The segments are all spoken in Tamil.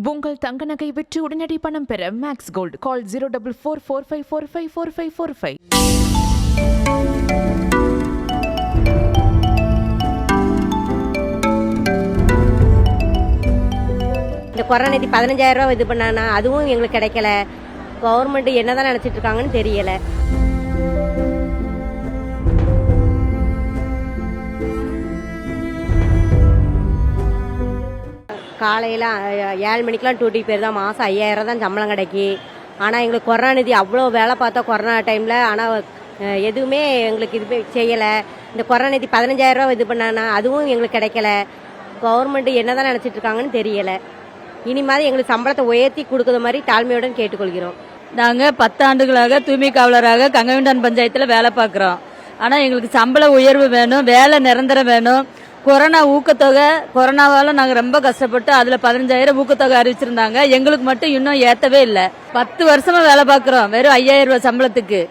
உங்கள் தங்க நகை விற்று உடனடி பணம் பெற மேக்ஸ் கோல்ட் கால் 04445454545. இந்த கொரோனா நிதி 15,000 ரூபா இது பண்ணானா அதுவும் எங்களுக்கு கிடைக்கல. கவர்மெண்ட் என்னதான் நினைச்சிட்டு இருக்காங்கன்னு தெரியல. காலையில் 7 மணிக்கெலாம் டியூட்டிக்கு போயிருந்தா மாதம் 5,000 தான் சம்பளம் கிடைக்கி. ஆனால் எங்களுக்கு கொரோனா நிதி அவ்வளோ வேலை பார்த்தோம் கொரோனா டைமில். ஆனால் எதுவுமே எங்களுக்கு இது செய்யலை. இந்த கொரோனா நிதி 15,000 ரூபா இது பண்ணானா அதுவும் எங்களுக்கு கிடைக்கல. கவர்மெண்ட் என்னதான் நினைச்சிட்டு இருக்காங்கன்னு தெரியல. இனிமாதிரி எங்களுக்கு சம்பளத்தை உயர்த்தி கொடுக்குற மாதிரி தாழ்மையுடன் கேட்டுக்கொள்கிறோம். நாங்கள் 10 ஆண்டுகளாக தூய்மை காவலராக கங்கவிண்டான் பஞ்சாயத்தில் வேலை பார்க்குறோம். ஆனால் எங்களுக்கு சம்பள உயர்வு வேணும், வேலை நிரந்தரம் வேணும். கொரோனா ஊக்கத்தொகை, கொரோனாவால் நாங்கள் ரொம்ப கஷ்டப்பட்டு அதில் 15,000 ஊக்கத்தொகை அறிவிச்சிருந்தாங்க. எங்களுக்கு மட்டும் இன்னும் ஏற்றவே இல்லை. 10 வருஷமா வேலை பார்க்குறோம் வெறும் 5,000 ரூபாய் சம்பளத்துக்கு.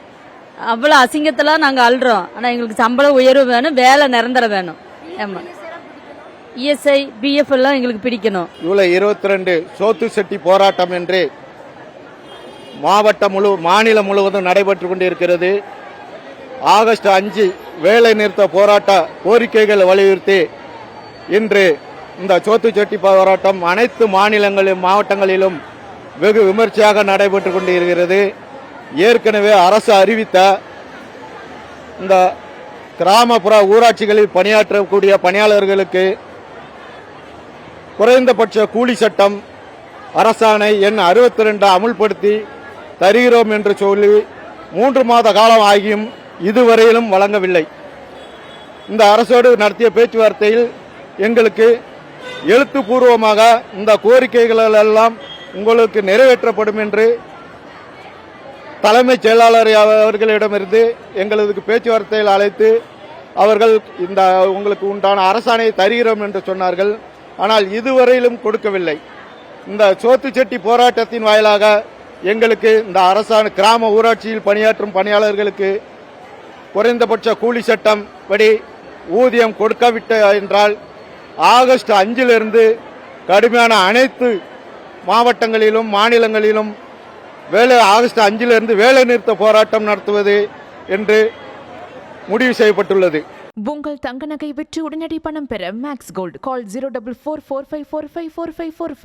அவ்வளோ அசிங்கத்தெல்லாம் நாங்கள் அழுறோம். ஆனால் எங்களுக்கு சம்பள உயர்வு வேணும், வேலை நிரந்தரம் வேணும். ஆமாம், இஎஸ்ஐ பிஎஃப் எல்லாம் எங்களுக்கு பிடிக்கணும். ஜூலை 22 சோத்து செட்டி போராட்டம் என்று மாநிலம் முழுவதும் நடைபெற்று கொண்டிருக்கிறது. ஆகஸ்ட் 5 வேலை நிறுத்த போராட்ட கோரிக்கைகள் வலியுறுத்தி இன்று இந்த சோத்து செட்டி போராட்டம் அனைத்து மாநிலங்களிலும் மாவட்டங்களிலும் வெகு விமர்சையாக நடைபெற்று கொண்டிருக்கிறது. ஏற்கனவே அரசு அறிவித்த இந்த கிராமப்புற ஊராட்சிகளில் பணியாற்றக்கூடிய பணியாளர்களுக்கு குறைந்தபட்ச கூலி சட்டம் அரசாணை எண் 62 அமுல்படுத்தி தருகிறோம் என்று சொல்லி 3 மாத காலம் ஆகியும் இதுவரையிலும் வழங்கவில்லை. இந்த அரசோடு நடத்திய பேச்சுவார்த்தையில் எங்களுக்கு எழுத்துப்பூர்வமாக இந்த கோரிக்கைகள் எல்லாம் உங்களுக்கு நிறைவேற்றப்படும் என்று தலைமைச் செயலாளர் அவர்களிடமிருந்து எங்களுக்கு பேச்சுவார்த்தையில் அழைத்து அவர்கள் இந்த உங்களுக்கு உண்டான அரசாணையை தருகிறோம் என்று சொன்னார்கள். ஆனால் இதுவரையிலும் கொடுக்கவில்லை. இந்த சோத்து செட்டி போராட்டத்தின் வாயிலாக எங்களுக்கு இந்த அரசாணை கிராம ஊராட்சியில் பணியாற்றும் பணியாளர்களுக்கு குறைந்தபட்ச கூலி சட்டம் படி ஊதியம் கொடுக்கவிட்ட என்றால் ஆகஸ்ட் 5 கடுமையான அனைத்து மாவட்டங்களிலும் மாநிலங்களிலும் ஆகஸ்ட் 5 வேலை நிறுத்த போராட்டம் நடத்துவது என்று முடிவு செய்யப்பட்டுள்ளது. உங்கள் தங்க நகை விற்று உடனடி பணம் பெற மேக்ஸ் கோல்ட் கால் 04445454545.